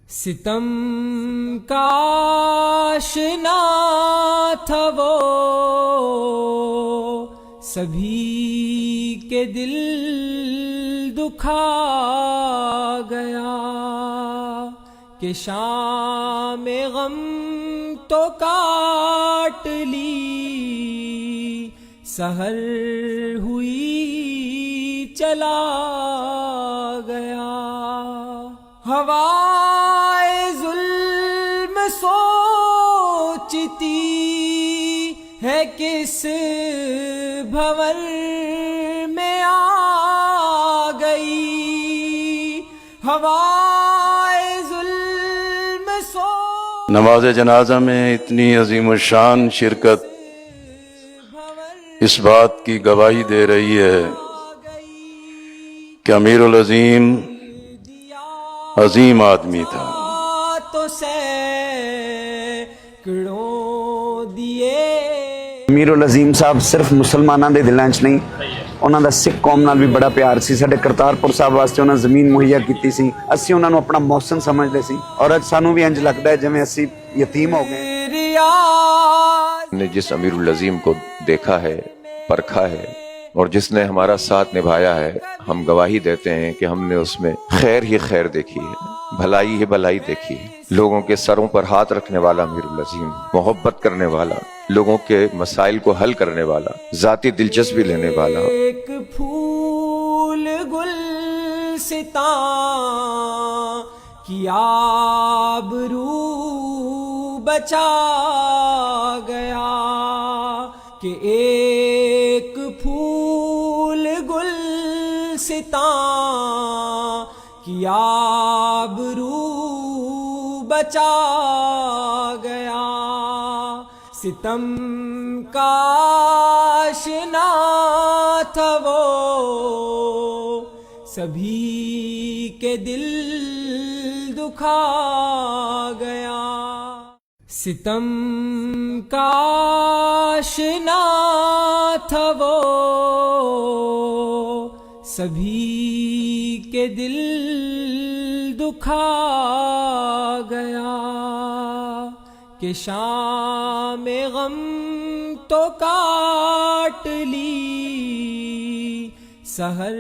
ستم کا آشنا تھا وہ، سبھی کے دل دکھا گیا کہ شام غم تو کاٹ لی، سحر ہوئی چلا گیا۔ ہوائے ظلم سوچتی ہے کس بھنور میں آ گئی، ہوائے ظلم نماز جنازہ میں اتنی عظیم الشان شرکت اس بات کی گواہی دے رہی ہے کہ امیر العظیم عظیم آدمی تھا۔ تو سینکڑوں دیے۔ امیر العظیم صاحب صرف مسلمانوں دے دلاں وچ نہیں، انہاں دا سکھ قوم نال بھی بڑا پیار سی۔ ساڈے کرتارپور صاحب واسطے انہاں زمین مہیا کیتی سی، اسی انہاں نو اپنا محسن سمجھدے سی، اور اج سانو بھی انج لگدا ہے جویں اسی یتیم ہو گئے۔ نے جس امیر العظیم کو دیکھا ہے، پرکھا ہے، اور جس نے ہمارا ساتھ نبھایا ہے، ہم گواہی دیتے ہیں کہ ہم نے اس میں خیر ہی خیر دیکھی ہے، بھلائی ہی بھلائی دیکھی ہے۔ لوگوں کے سروں پر ہاتھ رکھنے والا امیر العظیم، محبت کرنے والا، لوگوں کے مسائل کو حل کرنے والا، ذاتی دلچسپی لینے والا۔ ایک پھول گلستاں کی آبرو بچا گیا کہ ایک پھول گلستاں کی آبرو بچا گیا۔ ستم کا آشنا تھا وہ، سبھی کے دل دکھا گیا۔ ستم کا آشنا تھا وہ، سبھی کے دل دکھا گیا کہ شام غم تو کاٹ لی، سحر